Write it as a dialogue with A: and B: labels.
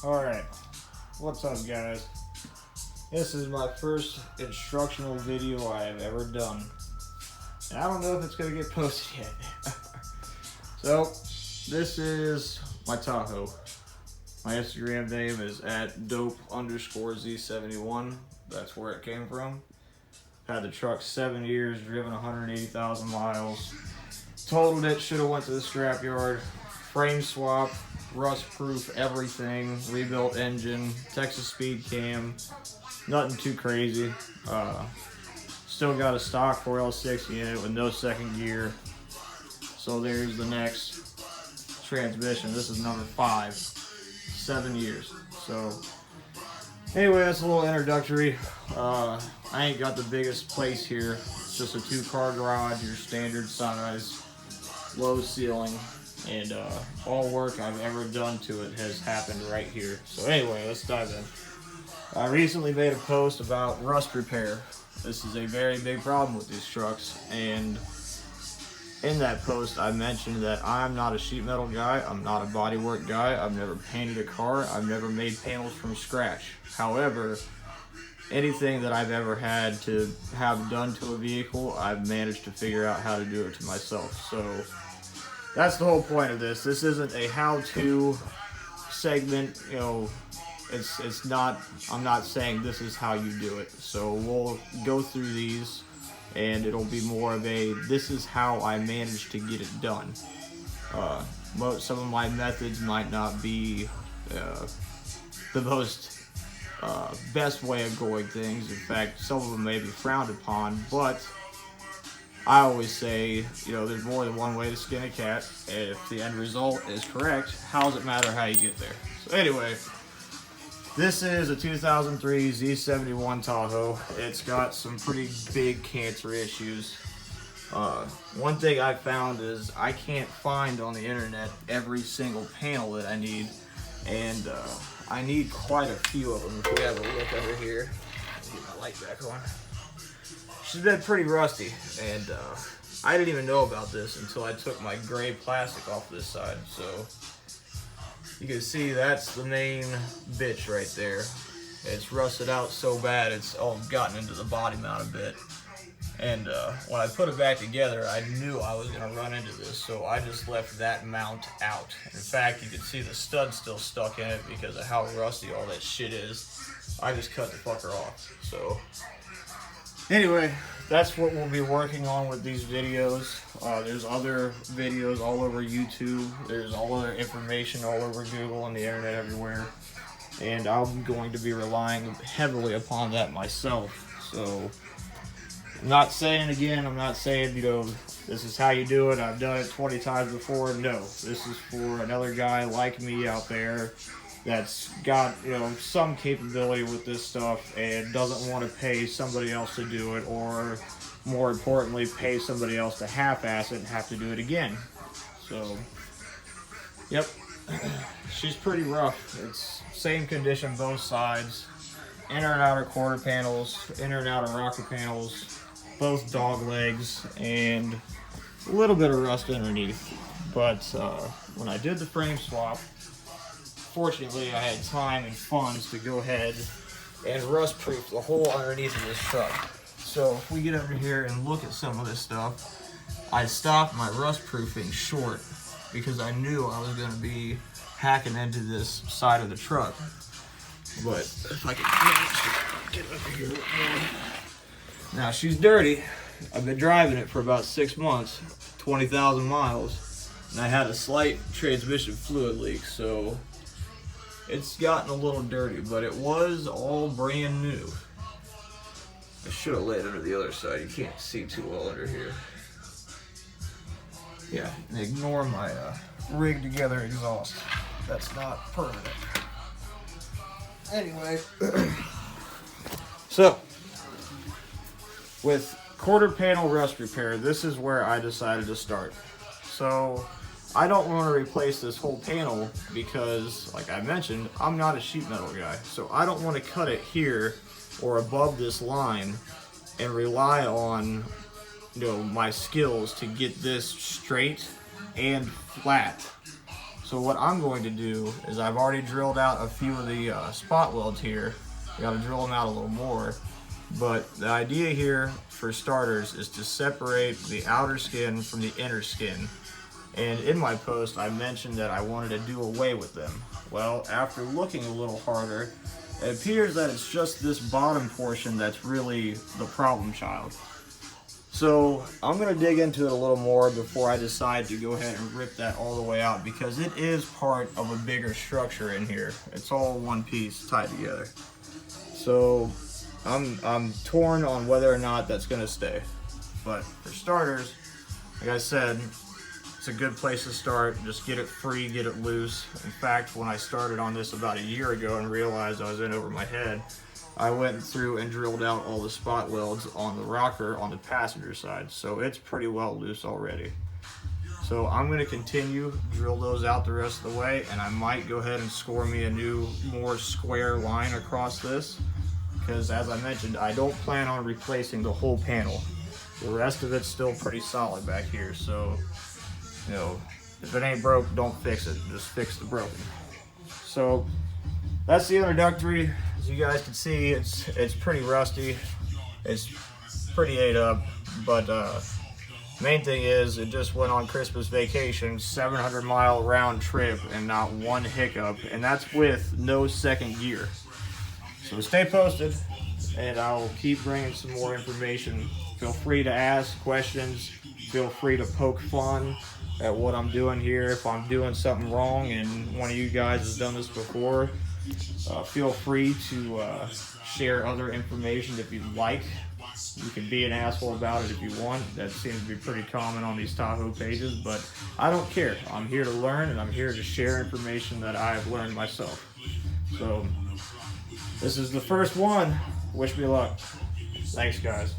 A: Alright, what's up guys? This is my first instructional video I have ever done. And I don't know if it's going to get posted yet. So, this is my Tahoe. My Instagram name is @dope_z71. That's where it came from. Had the truck 7 years, driven 180,000 miles. Totaled it, should have went to the scrapyard. Frame swap, rust proof, everything. Rebuilt engine, Texas speed cam. Nothing too crazy. Still got a stock 4L60 in it with no second gear. So there's the next transmission. This is number 5. 7 years. So anyway, that's a little introductory. I ain't got the biggest place here. It's just a 2-car garage, your standard size, low ceiling, and all work I've ever done to it has happened right here. So anyway, let's dive in. I recently made a post about rust repair. This is a very big problem with these trucks, and in that post I mentioned that I'm not a sheet metal guy, I'm not a bodywork guy, I've never painted a car, I've never made panels from scratch. However, anything that I've ever had to have done to a vehicle, I've managed to figure out how to do it to myself. So that's the whole point of this. This isn't a how-to segment, you know. It's not, I'm not saying this is how you do it. So we'll go through these and it'll be more of a, this is how I managed to get it done. Some of my methods might not be the most best way of going things. In fact, some of them may be frowned upon, but I always say, you know, there's more than one way to skin a cat. And if the end result is correct, how does it matter how you get there? So anyway, this is a 2003 Z71 Tahoe. It's got some pretty big cancer issues. One thing I found is I can't find on the internet every single panel that I need, and I need quite a few of them. If we have a look over here, get my light back on. She's been pretty rusty, and I didn't even know about this until I took my gray plastic off this side. So you can see that's the main bitch right there. It's rusted out so bad it's all gotten into the body mount a bit. And when I put it back together, I knew I was going to run into this, so I just left that mount out. In fact, you can see the stud still stuck in it because of how rusty all that shit is. I just cut the fucker off. So anyway, that's what we'll be working on with these videos. There's other videos all over YouTube. There's all other information all over Google and the internet everywhere. And I'm going to be relying heavily upon that myself. So I'm not saying, again, I'm not saying, you know, this is how you do it. I've done it 20 times before. No, this is for another guy like me out there that's got, you know, some capability with this stuff and doesn't want to pay somebody else to do it, or more importantly, pay somebody else to half-ass it and have to do it again. So, yep, she's pretty rough. It's same condition both sides. Inner and outer quarter panels, inner and outer rocker panels, both dog legs, and a little bit of rust underneath. But when I did the frame swap, fortunately, I had time and funds to go ahead and rust-proof the whole underneath of this truck. So if we get over here and look at some of this stuff, I stopped my rust-proofing short because I knew I was going to be hacking into this side of the truck. But if I can manage to get over here a little more. Now, she's dirty. I've been driving it for about 6 months, 20,000 miles, and I had a slight transmission fluid leak, so it's gotten a little dirty, but it was all brand new. I should have laid under the other side. You can't see too well under here. Yeah, and ignore my rigged together exhaust. That's not permanent. Anyway, so with quarter panel rust repair, this is where I decided to start. So I don't want to replace this whole panel because, like I mentioned, I'm not a sheet metal guy. So I don't want to cut it here or above this line and rely on, you know, my skills to get this straight and flat. So what I'm going to do is I've already drilled out a few of the spot welds here. I got to drill them out a little more. But the idea here, for starters, is to separate the outer skin from the inner skin. And in my post, I mentioned that I wanted to do away with them. Well, after looking a little harder, it appears that it's just this bottom portion that's really the problem child. So I'm going to dig into it a little more before I decide to go ahead and rip that all the way out, because it is part of a bigger structure in here. It's all one piece tied together. So I'm torn on whether or not that's going to stay. But for starters, like I said, it's a good place to start. Just get it free, get it loose. In fact, when I started on this about a year ago and realized I was in over my head, I went through and drilled out all the spot welds on the rocker on the passenger side. So it's pretty well loose already. So I'm going to continue, drill those out the rest of the way, and I might go ahead and score me a new, more square line across this. Because as I mentioned, I don't plan on replacing the whole panel. The rest of it's still pretty solid back here, so, you know, if it ain't broke, don't fix it. Just fix the broken. So that's the introductory. As you guys can see, it's pretty rusty. It's pretty ate up, but main thing is it just went on Christmas vacation, 700-mile round trip, and not one hiccup, and that's with no second gear. So stay posted, and I'll keep bringing some more information. Feel free to ask questions. Feel free to poke fun at what I'm doing here. If I'm doing something wrong and one of you guys has done this before, feel free to share other information if you'd like. You can be an asshole about it if you want. That seems to be pretty common on these Tahoe pages, but I don't care. I'm here to learn, and I'm here to share information that I've learned myself. So this is the first one. Wish me luck. Thanks, guys.